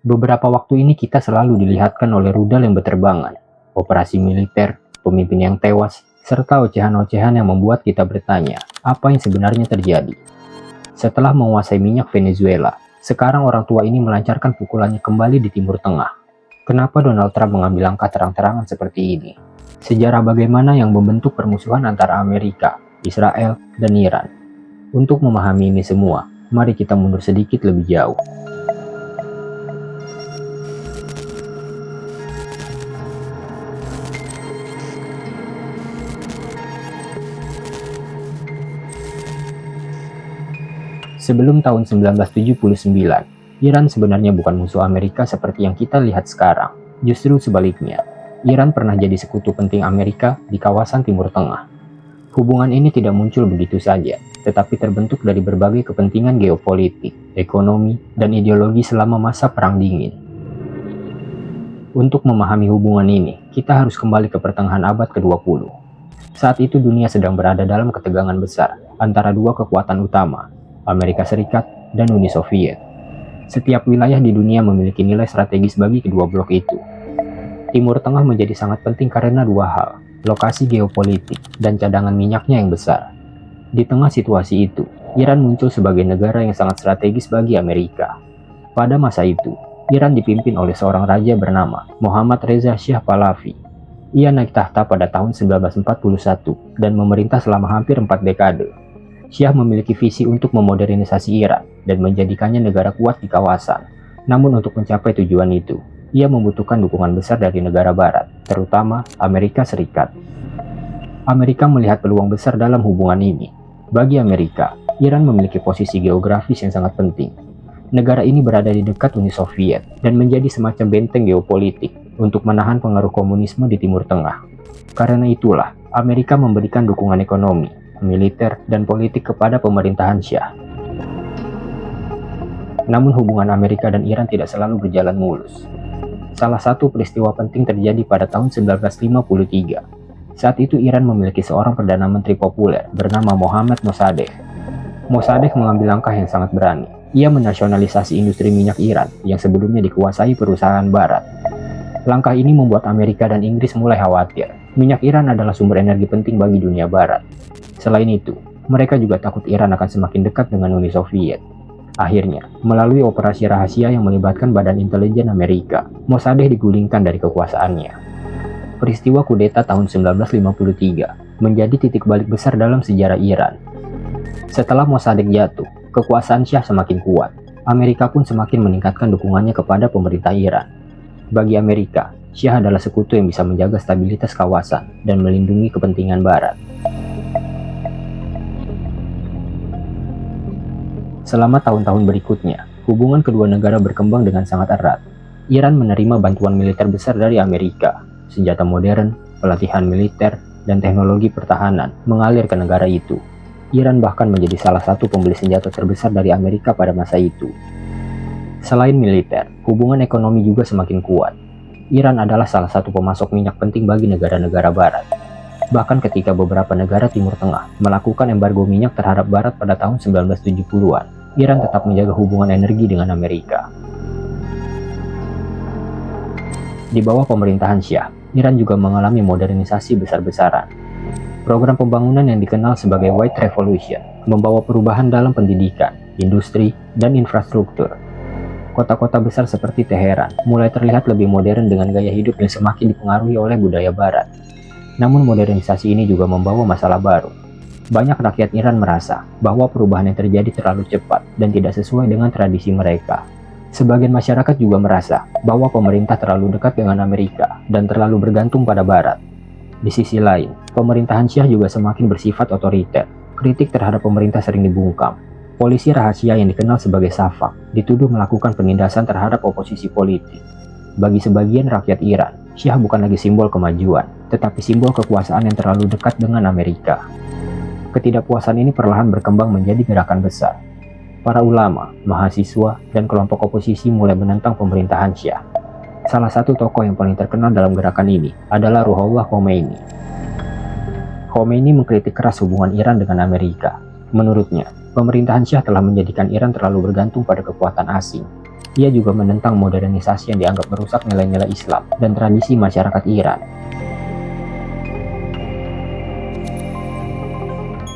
Beberapa waktu ini kita selalu dilihatkan oleh rudal yang berterbangan, operasi militer, pemimpin yang tewas, serta ocehan-ocehan yang membuat kita bertanya, apa yang sebenarnya terjadi? Setelah menguasai minyak Venezuela, sekarang orang tua ini melancarkan pukulannya kembali di Timur Tengah. Kenapa Donald Trump mengambil langkah terang-terangan seperti ini? Sejarah bagaimana yang membentuk permusuhan antara Amerika, Israel, dan Iran? Untuk memahami ini semua, mari kita mundur sedikit lebih jauh. Sebelum tahun 1979, Iran sebenarnya bukan musuh Amerika seperti yang kita lihat sekarang. Justru sebaliknya, Iran pernah jadi sekutu penting Amerika di kawasan Timur Tengah. Hubungan ini tidak muncul begitu saja, tetapi terbentuk dari berbagai kepentingan geopolitik, ekonomi, dan ideologi selama masa Perang Dingin. Untuk memahami hubungan ini, kita harus kembali ke pertengahan abad ke-20. Saat itu dunia sedang berada dalam ketegangan besar antara dua kekuatan utama, Amerika Serikat dan Uni Soviet. Setiap wilayah di dunia memiliki nilai strategis bagi kedua blok itu. Timur Tengah menjadi sangat penting karena dua hal, lokasi geopolitik dan cadangan minyaknya yang besar. Di tengah situasi itu, Iran muncul sebagai negara yang sangat strategis bagi Amerika. Pada masa itu, Iran dipimpin oleh seorang raja bernama Mohammad Reza Shah Pahlavi. Ia naik tahta pada tahun 1941 dan memerintah selama hampir 4 dekade. Shah memiliki visi untuk memodernisasi Iran dan menjadikannya negara kuat di kawasan. Namun untuk mencapai tujuan itu, ia membutuhkan dukungan besar dari negara barat, terutama Amerika Serikat. Amerika melihat peluang besar dalam hubungan ini. Bagi Amerika, Iran memiliki posisi geografis yang sangat penting. Negara ini berada di dekat Uni Soviet dan menjadi semacam benteng geopolitik untuk menahan pengaruh komunisme di Timur Tengah. Karena itulah, Amerika memberikan dukungan ekonomi, militer, dan politik kepada pemerintahan Shah. Namun hubungan Amerika dan Iran tidak selalu berjalan mulus. Salah satu peristiwa penting terjadi pada tahun 1953. Saat itu Iran memiliki seorang Perdana Menteri populer bernama Mohammad Mossadegh. Mossadegh mengambil langkah yang sangat berani. Ia menasionalisasi industri minyak Iran yang sebelumnya dikuasai perusahaan barat. Langkah ini membuat Amerika dan Inggris mulai khawatir. Minyak Iran adalah sumber energi penting bagi dunia barat. Selain itu, mereka juga takut Iran akan semakin dekat dengan Uni Soviet. Akhirnya, melalui operasi rahasia yang melibatkan Badan Intelijen Amerika, Mossadegh digulingkan dari kekuasaannya. Peristiwa kudeta tahun 1953 menjadi titik balik besar dalam sejarah Iran. Setelah Mossadegh jatuh, kekuasaan Shah semakin kuat. Amerika pun semakin meningkatkan dukungannya kepada pemerintah Iran. Bagi Amerika, Shah adalah sekutu yang bisa menjaga stabilitas kawasan dan melindungi kepentingan Barat. Selama tahun-tahun berikutnya, hubungan kedua negara berkembang dengan sangat erat. Iran menerima bantuan militer besar dari Amerika. Senjata modern, pelatihan militer, dan teknologi pertahanan mengalir ke negara itu. Iran bahkan menjadi salah satu pembeli senjata terbesar dari Amerika pada masa itu. Selain militer, hubungan ekonomi juga semakin kuat. Iran adalah salah satu pemasok minyak penting bagi negara-negara Barat. Bahkan ketika beberapa negara Timur Tengah melakukan embargo minyak terhadap Barat pada tahun 1970-an, Iran tetap menjaga hubungan energi dengan Amerika. Di bawah pemerintahan Shah, Iran juga mengalami modernisasi besar-besaran. Program pembangunan yang dikenal sebagai White Revolution membawa perubahan dalam pendidikan, industri, dan infrastruktur. Kota-kota besar seperti Teheran mulai terlihat lebih modern dengan gaya hidup yang semakin dipengaruhi oleh budaya Barat. Namun modernisasi ini juga membawa masalah baru. Banyak rakyat Iran merasa bahwa perubahan yang terjadi terlalu cepat dan tidak sesuai dengan tradisi mereka. Sebagian masyarakat juga merasa bahwa pemerintah terlalu dekat dengan Amerika dan terlalu bergantung pada Barat. Di sisi lain, pemerintahan Shah juga semakin bersifat otoriter. Kritik terhadap pemerintah sering dibungkam. Polisi rahasia yang dikenal sebagai Safak dituduh melakukan penindasan terhadap oposisi politik. Bagi sebagian rakyat Iran, Shah bukan lagi simbol kemajuan, tetapi simbol kekuasaan yang terlalu dekat dengan Amerika. Ketidakpuasan ini perlahan berkembang menjadi gerakan besar. Para ulama, mahasiswa, dan kelompok oposisi mulai menentang pemerintahan Shah. Salah satu tokoh yang paling terkenal dalam gerakan ini adalah Ruhollah Khomeini. Khomeini mengkritik keras hubungan Iran dengan Amerika. Menurutnya, pemerintahan Shah telah menjadikan Iran terlalu bergantung pada kekuatan asing. Ia juga menentang modernisasi yang dianggap merusak nilai-nilai Islam dan tradisi masyarakat Iran.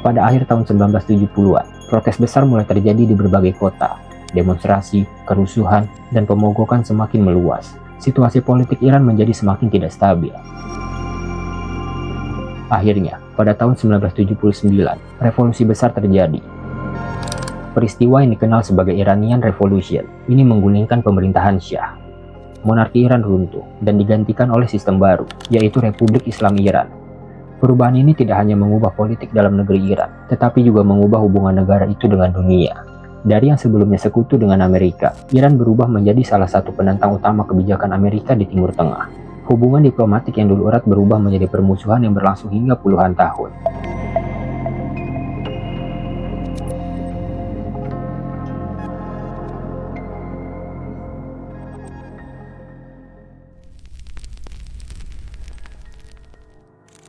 Pada akhir tahun 1970-an, protes besar mulai terjadi di berbagai kota. Demonstrasi, kerusuhan, dan pemogokan semakin meluas. Situasi politik Iran menjadi semakin tidak stabil. Akhirnya, pada tahun 1979, revolusi besar terjadi. Peristiwa yang dikenal sebagai Iranian Revolution ini menggulingkan pemerintahan Syah. Monarki Iran runtuh dan digantikan oleh sistem baru, yaitu Republik Islam Iran. Perubahan ini tidak hanya mengubah politik dalam negeri Iran, tetapi juga mengubah hubungan negara itu dengan dunia. Dari yang sebelumnya sekutu dengan Amerika, Iran berubah menjadi salah satu penentang utama kebijakan Amerika di Timur Tengah. Hubungan diplomatik yang dulu erat berubah menjadi permusuhan yang berlangsung hingga puluhan tahun.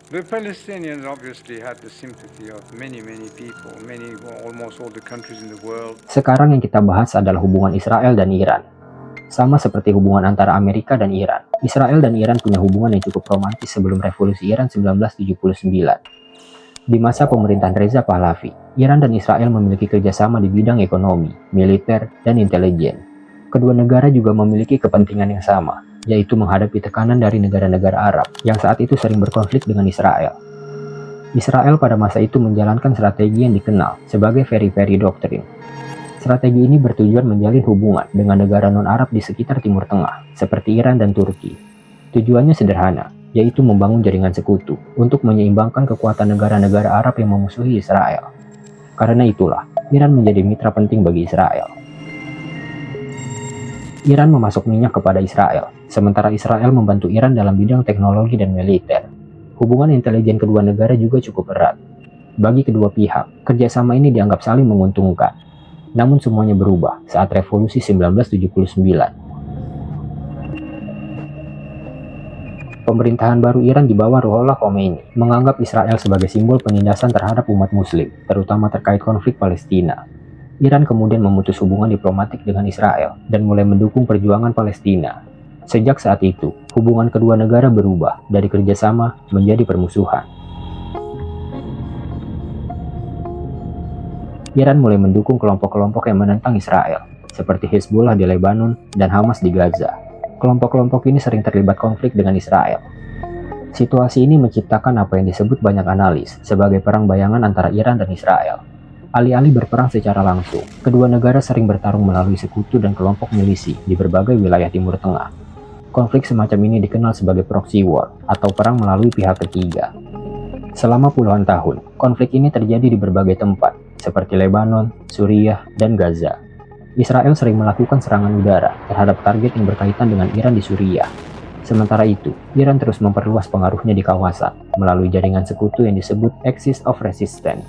The Palestinians obviously had the sympathy of many people, almost all the countries in the world. Sekarang yang kita bahas adalah hubungan Israel dan Iran. Sama seperti hubungan antara Amerika dan Iran, Israel dan Iran punya hubungan yang cukup romantis sebelum revolusi Iran 1979. Di masa pemerintahan Reza Pahlavi, Iran dan Israel memiliki kerjasama di bidang ekonomi, militer, dan intelijen. Kedua negara juga memiliki kepentingan yang sama, yaitu menghadapi tekanan dari negara-negara Arab yang saat itu sering berkonflik dengan Israel. Israel pada masa itu menjalankan strategi yang dikenal sebagai Very-Very Doctrine. Strategi ini bertujuan menjalin hubungan dengan negara non-Arab di sekitar Timur Tengah, seperti Iran dan Turki. Tujuannya sederhana, yaitu membangun jaringan sekutu untuk menyeimbangkan kekuatan negara-negara Arab yang memusuhi Israel. Karena itulah, Iran menjadi mitra penting bagi Israel. Iran memasok minyak kepada Israel, sementara Israel membantu Iran dalam bidang teknologi dan militer. Hubungan intelijen kedua negara juga cukup erat. Bagi kedua pihak, kerjasama ini dianggap saling menguntungkan. Namun semuanya berubah saat revolusi 1979. Pemerintahan baru Iran di bawah Ruhollah Khomeini menganggap Israel sebagai simbol penindasan terhadap umat muslim, terutama terkait konflik Palestina. Iran kemudian memutus hubungan diplomatik dengan Israel dan mulai mendukung perjuangan Palestina. Sejak saat itu, hubungan kedua negara berubah dari kerjasama menjadi permusuhan. Iran mulai mendukung kelompok-kelompok yang menentang Israel, seperti Hezbollah di Lebanon dan Hamas di Gaza. Kelompok-kelompok ini sering terlibat konflik dengan Israel. Situasi ini menciptakan apa yang disebut banyak analis sebagai perang bayangan antara Iran dan Israel. Alih-alih berperang secara langsung, kedua negara sering bertarung melalui sekutu dan kelompok milisi di berbagai wilayah Timur Tengah. Konflik semacam ini dikenal sebagai proxy war atau perang melalui pihak ketiga. Selama puluhan tahun, konflik ini terjadi di berbagai tempat, seperti Lebanon, Suriah, dan Gaza. Israel sering melakukan serangan udara terhadap target yang berkaitan dengan Iran di Suriah. Sementara itu, Iran terus memperluas pengaruhnya di kawasan melalui jaringan sekutu yang disebut Axis of Resistance.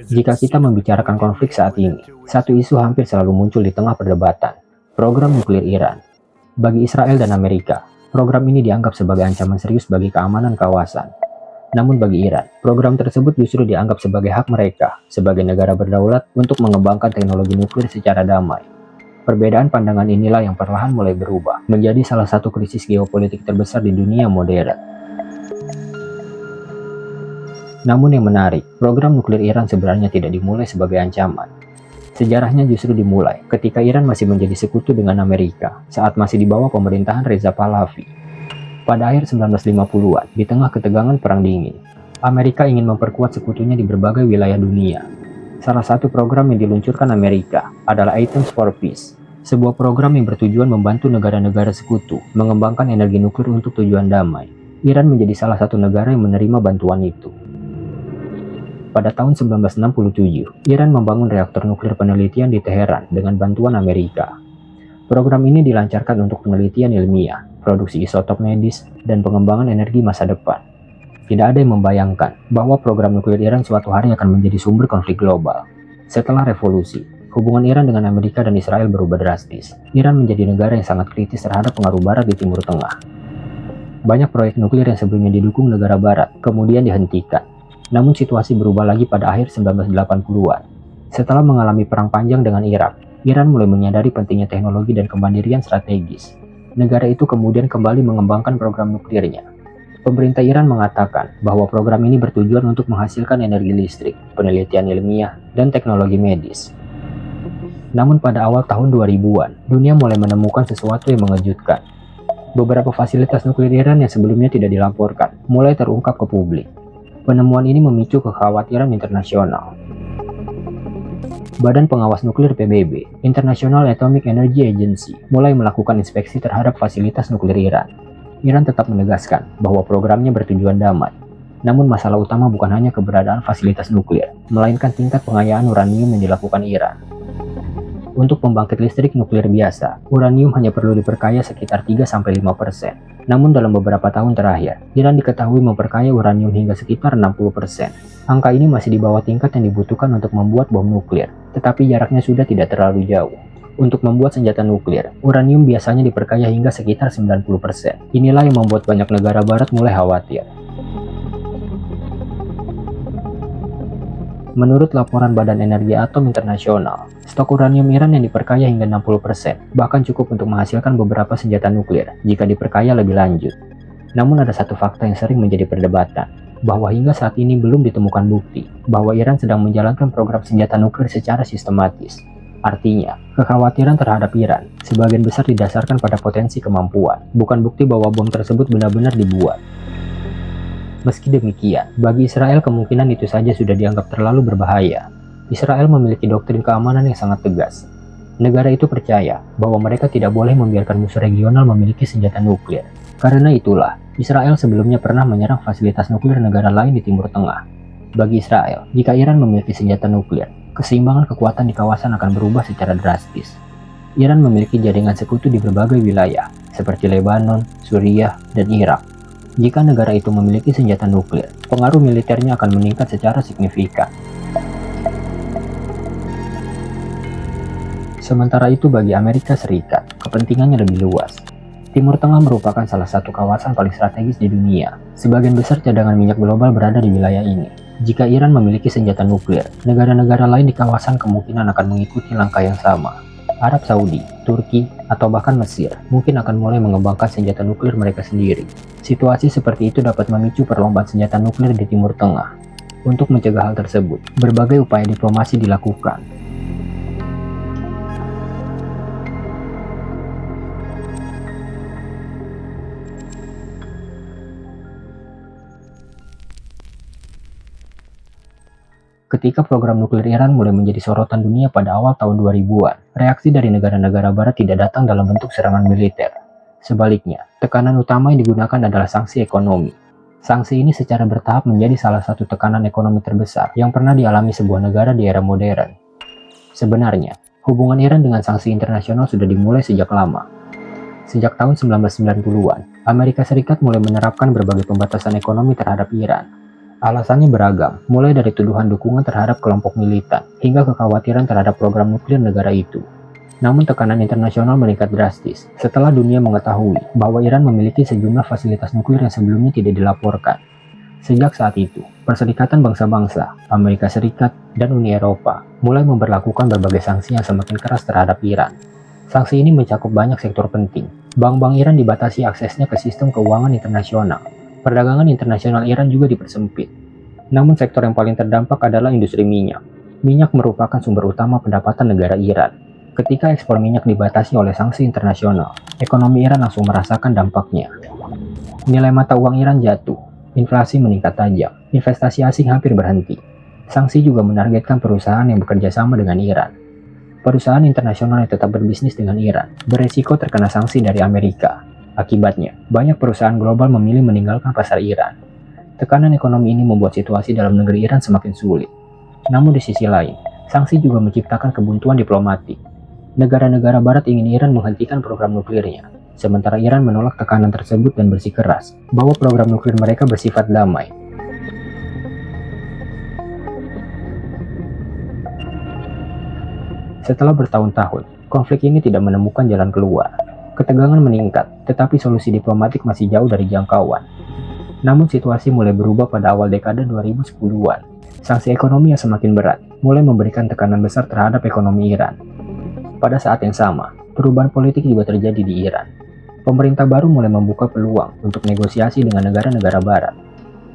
Jika kita membicarakan konflik saat ini, satu isu hampir selalu muncul di tengah perdebatan, program nuklir Iran. Bagi Israel dan Amerika, program ini dianggap sebagai ancaman serius bagi keamanan kawasan. Namun bagi Iran, program tersebut justru dianggap sebagai hak mereka sebagai negara berdaulat untuk mengembangkan teknologi nuklir secara damai. Perbedaan pandangan inilah yang perlahan mulai berubah menjadi salah satu krisis geopolitik terbesar di dunia modern. Namun yang menarik, program nuklir Iran sebenarnya tidak dimulai sebagai ancaman. Sejarahnya justru dimulai ketika Iran masih menjadi sekutu dengan Amerika saat masih di bawah pemerintahan Reza Pahlavi. Pada akhir 1950-an, di tengah ketegangan Perang Dingin, Amerika ingin memperkuat sekutunya di berbagai wilayah dunia. Salah satu program yang diluncurkan Amerika adalah Atoms for Peace, sebuah program yang bertujuan membantu negara-negara sekutu mengembangkan energi nuklir untuk tujuan damai. Iran menjadi salah satu negara yang menerima bantuan itu. Pada tahun 1967, Iran membangun reaktor nuklir penelitian di Teheran dengan bantuan Amerika. Program ini dilancarkan untuk penelitian ilmiah, produksi isotop medis, dan pengembangan energi masa depan. Tidak ada yang membayangkan bahwa program nuklir Iran suatu hari akan menjadi sumber konflik global. Setelah revolusi, hubungan Iran dengan Amerika dan Israel berubah drastis. Iran menjadi negara yang sangat kritis terhadap pengaruh Barat di Timur Tengah. Banyak proyek nuklir yang sebelumnya didukung negara Barat, kemudian dihentikan. Namun situasi berubah lagi pada akhir 1980-an. Setelah mengalami perang panjang dengan Irak, Iran mulai menyadari pentingnya teknologi dan kemandirian strategis. Negara itu kemudian kembali mengembangkan program nuklirnya. Pemerintah Iran mengatakan bahwa program ini bertujuan untuk menghasilkan energi listrik, penelitian ilmiah, dan teknologi medis. Namun pada awal tahun 2000-an, dunia mulai menemukan sesuatu yang mengejutkan. Beberapa fasilitas nuklir Iran yang sebelumnya tidak dilaporkan mulai terungkap ke publik. Penemuan ini memicu kekhawatiran internasional. Badan Pengawas Nuklir PBB, International Atomic Energy Agency, mulai melakukan inspeksi terhadap fasilitas nuklir Iran. Iran tetap menegaskan bahwa programnya bertujuan damai. Namun masalah utama bukan hanya keberadaan fasilitas nuklir, melainkan tingkat pengayaan uranium yang dilakukan Iran. Untuk pembangkit listrik nuklir biasa, uranium hanya perlu diperkaya sekitar 3-5%. Namun dalam beberapa tahun terakhir, Iran diketahui memperkaya uranium hingga sekitar 60%. Angka ini masih di bawah tingkat yang dibutuhkan untuk membuat bom nuklir, tetapi jaraknya sudah tidak terlalu jauh. Untuk membuat senjata nuklir, uranium biasanya diperkaya hingga sekitar 90%. Inilah yang membuat banyak negara barat mulai khawatir. Menurut laporan Badan Energi Atom Internasional, stok uranium Iran yang diperkaya hingga 60%, bahkan cukup untuk menghasilkan beberapa senjata nuklir jika diperkaya lebih lanjut. Namun ada satu fakta yang sering menjadi perdebatan, bahwa hingga saat ini belum ditemukan bukti bahwa Iran sedang menjalankan program senjata nuklir secara sistematis. Artinya, kekhawatiran terhadap Iran sebagian besar didasarkan pada potensi kemampuan, bukan bukti bahwa bom tersebut benar-benar dibuat. Meski demikian, bagi Israel kemungkinan itu saja sudah dianggap terlalu berbahaya. Israel memiliki doktrin keamanan yang sangat tegas. Negara itu percaya bahwa mereka tidak boleh membiarkan musuh regional memiliki senjata nuklir. Karena itulah, Israel sebelumnya pernah menyerang fasilitas nuklir negara lain di Timur Tengah. Bagi Israel, jika Iran memiliki senjata nuklir, keseimbangan kekuatan di kawasan akan berubah secara drastis. Iran memiliki jaringan sekutu di berbagai wilayah, seperti Lebanon, Suriah, dan Irak. Jika negara itu memiliki senjata nuklir, pengaruh militernya akan meningkat secara signifikan. Sementara itu bagi Amerika Serikat, kepentingannya lebih luas. Timur Tengah merupakan salah satu kawasan paling strategis di dunia. Sebagian besar cadangan minyak global berada di wilayah ini. Jika Iran memiliki senjata nuklir, negara-negara lain di kawasan kemungkinan akan mengikuti langkah yang sama. Arab Saudi, Turki, atau bahkan Mesir mungkin akan mulai mengembangkan senjata nuklir mereka sendiri. Situasi seperti itu dapat memicu perlombaan senjata nuklir di Timur Tengah. Untuk mencegah hal tersebut, berbagai upaya diplomasi dilakukan. Ketika program nuklir Iran mulai menjadi sorotan dunia pada awal tahun 2000-an, reaksi dari negara-negara barat tidak datang dalam bentuk serangan militer. Sebaliknya, tekanan utama yang digunakan adalah sanksi ekonomi. Sanksi ini secara bertahap menjadi salah satu tekanan ekonomi terbesar yang pernah dialami sebuah negara di era modern. Sebenarnya, hubungan Iran dengan sanksi internasional sudah dimulai sejak lama. Sejak tahun 1990-an, Amerika Serikat mulai menerapkan berbagai pembatasan ekonomi terhadap Iran. Alasannya beragam, mulai dari tuduhan dukungan terhadap kelompok militan, hingga kekhawatiran terhadap program nuklir negara itu. Namun tekanan internasional meningkat drastis setelah dunia mengetahui bahwa Iran memiliki sejumlah fasilitas nuklir yang sebelumnya tidak dilaporkan. Sejak saat itu, Perserikatan Bangsa-Bangsa, Amerika Serikat, dan Uni Eropa mulai memberlakukan berbagai sanksi yang semakin keras terhadap Iran. Sanksi ini mencakup banyak sektor penting. Bank-bank Iran dibatasi aksesnya ke sistem keuangan internasional. Perdagangan internasional Iran juga dipersempit. Namun sektor yang paling terdampak adalah industri minyak. Minyak merupakan sumber utama pendapatan negara Iran. Ketika ekspor minyak dibatasi oleh sanksi internasional, ekonomi Iran langsung merasakan dampaknya. Nilai mata uang Iran jatuh, inflasi meningkat tajam, investasi asing hampir berhenti. Sanksi juga menargetkan perusahaan yang bekerja sama dengan Iran. Perusahaan internasional yang tetap berbisnis dengan Iran beresiko terkena sanksi dari Amerika. Akibatnya, banyak perusahaan global memilih meninggalkan pasar Iran. Tekanan ekonomi ini membuat situasi dalam negeri Iran semakin sulit. Namun di sisi lain, sanksi juga menciptakan kebuntuan diplomatik. Negara-negara barat ingin Iran menghentikan program nuklirnya, sementara Iran menolak tekanan tersebut dan bersikeras bahwa program nuklir mereka bersifat damai. Setelah bertahun-tahun, konflik ini tidak menemukan jalan keluar. Ketegangan meningkat, tetapi solusi diplomatik masih jauh dari jangkauan. Namun situasi mulai berubah pada awal dekade 2010-an. Sanksi ekonomi yang semakin berat mulai memberikan tekanan besar terhadap ekonomi Iran. Pada saat yang sama, perubahan politik juga terjadi di Iran. Pemerintah baru mulai membuka peluang untuk negosiasi dengan negara-negara barat.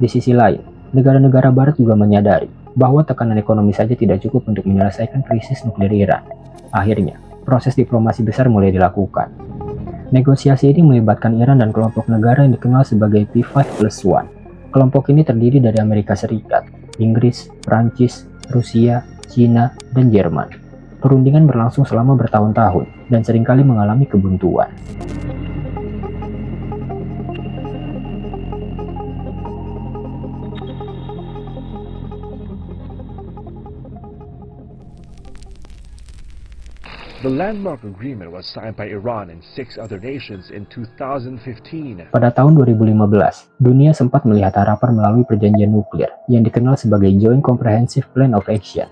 Di sisi lain, negara-negara barat juga menyadari bahwa tekanan ekonomi saja tidak cukup untuk menyelesaikan krisis nuklir Iran. Akhirnya, proses diplomasi besar mulai dilakukan. Negosiasi ini melibatkan Iran dan kelompok negara yang dikenal sebagai P5+1. Kelompok ini terdiri dari Amerika Serikat, Inggris, Prancis, Rusia, Cina, dan Jerman. Perundingan berlangsung selama bertahun-tahun dan seringkali mengalami kebuntuan. The landmark agreement was signed by Iran and 6 other nations in 2015. Pada tahun 2015, dunia sempat melihat harapan melalui perjanjian nuklir yang dikenal sebagai Joint Comprehensive Plan of Action.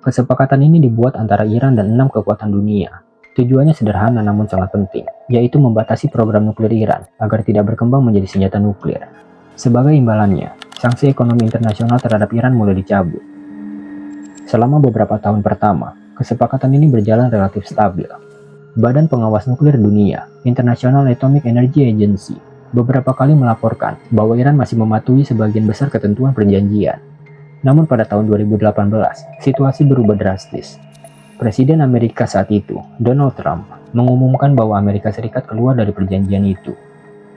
Kesepakatan ini dibuat antara Iran dan 6 kekuatan dunia. Tujuannya sederhana namun sangat penting, yaitu membatasi program nuklir Iran agar tidak berkembang menjadi senjata nuklir. Sebagai imbalannya, sanksi ekonomi internasional terhadap Iran mulai dicabut. Selama beberapa tahun pertama, kesepakatan ini berjalan relatif stabil. Badan Pengawas Nuklir Dunia, International Atomic Energy Agency, beberapa kali melaporkan bahwa Iran masih mematuhi sebagian besar ketentuan perjanjian. Namun pada tahun 2018, situasi berubah drastis. Presiden Amerika saat itu, Donald Trump, mengumumkan bahwa Amerika Serikat keluar dari perjanjian itu.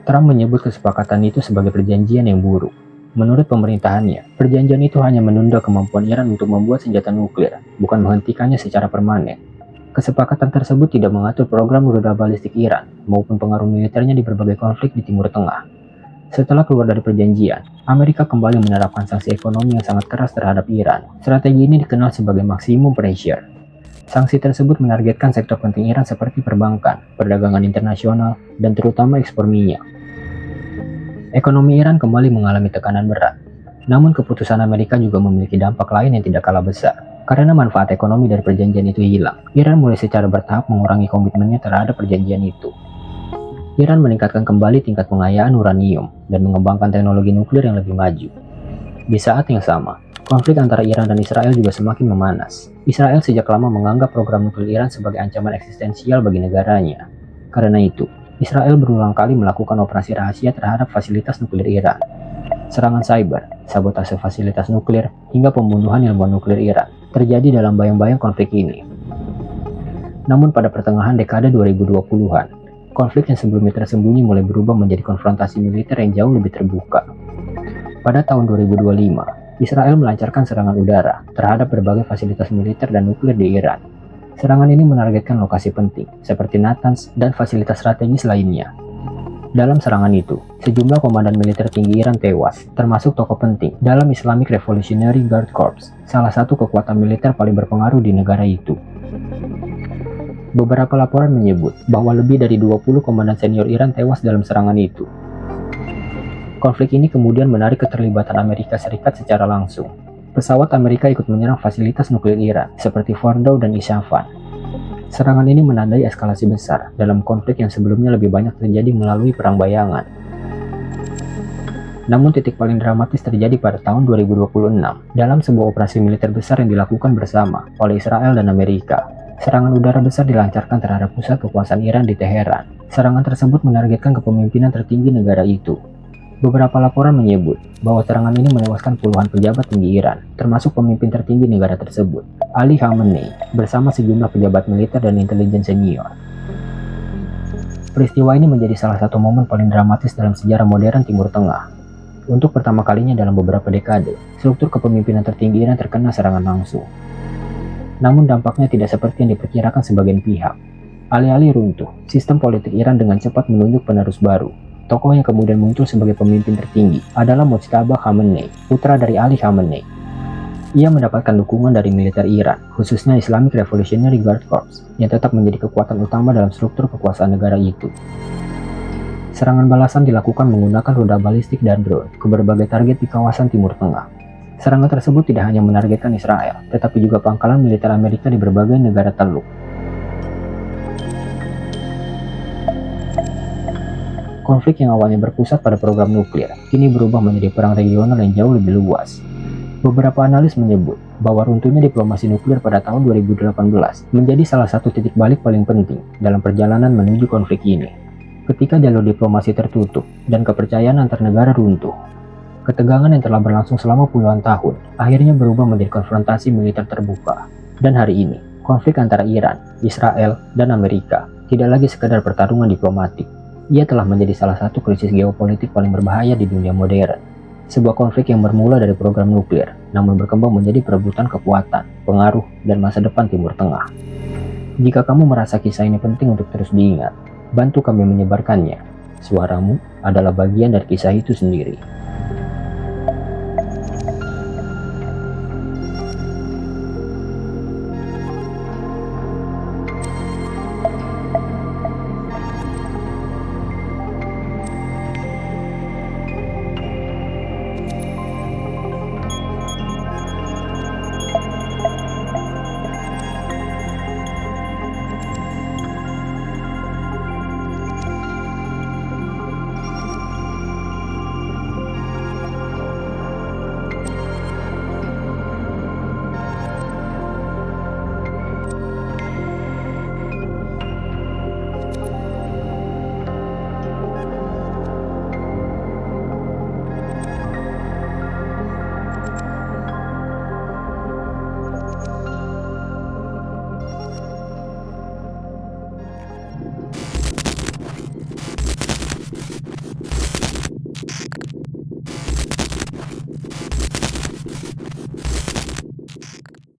Trump menyebut kesepakatan itu sebagai perjanjian yang buruk. Menurut pemerintahannya, perjanjian itu hanya menunda kemampuan Iran untuk membuat senjata nuklir, bukan menghentikannya secara permanen. Kesepakatan tersebut tidak mengatur program rudal balistik Iran maupun pengaruh militernya di berbagai konflik di Timur Tengah. Setelah keluar dari perjanjian, Amerika kembali menerapkan sanksi ekonomi yang sangat keras terhadap Iran. Strategi ini dikenal sebagai maximum pressure. Sanksi tersebut menargetkan sektor penting Iran seperti perbankan, perdagangan internasional, dan terutama ekspor minyak. Ekonomi Iran kembali mengalami tekanan berat. Namun keputusan Amerika juga memiliki dampak lain yang tidak kalah besar. Karena manfaat ekonomi dari perjanjian itu hilang, Iran mulai secara bertahap mengurangi komitmennya terhadap perjanjian itu. Iran meningkatkan kembali tingkat pengayaan uranium dan mengembangkan teknologi nuklir yang lebih maju. Di saat yang sama, konflik antara Iran dan Israel juga semakin memanas. Israel sejak lama menganggap program nuklir Iran sebagai ancaman eksistensial bagi negaranya. Karena itu, Israel berulang kali melakukan operasi rahasia terhadap fasilitas nuklir Iran. Serangan cyber, sabotase fasilitas nuklir, hingga pembunuhan ilmuwan nuklir Iran terjadi dalam bayang-bayang konflik ini. Namun pada pertengahan dekade 2020-an, konflik yang sebelumnya tersembunyi mulai berubah menjadi konfrontasi militer yang jauh lebih terbuka. Pada tahun 2025, Israel melancarkan serangan udara terhadap berbagai fasilitas militer dan nuklir di Iran. Serangan ini menargetkan lokasi penting, seperti Natanz dan fasilitas strategis lainnya. Dalam serangan itu, sejumlah komandan militer tinggi Iran tewas, termasuk tokoh penting dalam Islamic Revolutionary Guard Corps, salah satu kekuatan militer paling berpengaruh di negara itu. Beberapa laporan menyebut bahwa lebih dari 20 komandan senior Iran tewas dalam serangan itu. Konflik ini kemudian menarik keterlibatan Amerika Serikat secara langsung. Pesawat Amerika ikut menyerang fasilitas nuklir Iran, seperti Fordow dan Isfahan. Serangan ini menandai eskalasi besar dalam konflik yang sebelumnya lebih banyak terjadi melalui perang bayangan. Namun titik paling dramatis terjadi pada tahun 2026 dalam sebuah operasi militer besar yang dilakukan bersama oleh Israel dan Amerika. Serangan udara besar dilancarkan terhadap pusat kekuasaan Iran di Teheran. Serangan tersebut menargetkan kepemimpinan tertinggi negara itu. Beberapa laporan menyebut bahwa serangan ini menewaskan puluhan pejabat tinggi Iran, termasuk pemimpin tertinggi negara tersebut, Ali Khamenei, bersama sejumlah pejabat militer dan intelijen senior. Peristiwa ini menjadi salah satu momen paling dramatis dalam sejarah modern Timur Tengah. Untuk pertama kalinya dalam beberapa dekade, struktur kepemimpinan tertinggi Iran terkena serangan langsung. Namun dampaknya tidak seperti yang diperkirakan sebagian pihak. Alih-alih runtuh, sistem politik Iran dengan cepat menunjuk penerus baru. Tokoh yang kemudian muncul sebagai pemimpin tertinggi adalah Mojtaba Khamenei, putra dari Ali Khamenei. Ia mendapatkan dukungan dari militer Iran, khususnya Islamic Revolutionary Guard Corps, yang tetap menjadi kekuatan utama dalam struktur kekuasaan negara itu. Serangan balasan dilakukan menggunakan rudal balistik dan drone ke berbagai target di kawasan Timur Tengah. Serangan tersebut tidak hanya menargetkan Israel, tetapi juga pangkalan militer Amerika di berbagai negara teluk. Konflik yang awalnya berpusat pada program nuklir, kini berubah menjadi perang regional yang jauh lebih luas. Beberapa analis menyebut bahwa runtuhnya diplomasi nuklir pada tahun 2018 menjadi salah satu titik balik paling penting dalam perjalanan menuju konflik ini. Ketika jalur diplomasi tertutup dan kepercayaan antar negara runtuh, ketegangan yang telah berlangsung selama puluhan tahun akhirnya berubah menjadi konfrontasi militer terbuka. Dan hari ini, konflik antara Iran, Israel, dan Amerika tidak lagi sekedar pertarungan diplomatik. Ia telah menjadi salah satu krisis geopolitik paling berbahaya di dunia modern. Sebuah konflik yang bermula dari program nuklir, namun berkembang menjadi perebutan kekuatan, pengaruh, dan masa depan Timur Tengah. Jika kamu merasa kisah ini penting untuk terus diingat, bantu kami menyebarkannya. Suaramu adalah bagian dari kisah itu sendiri.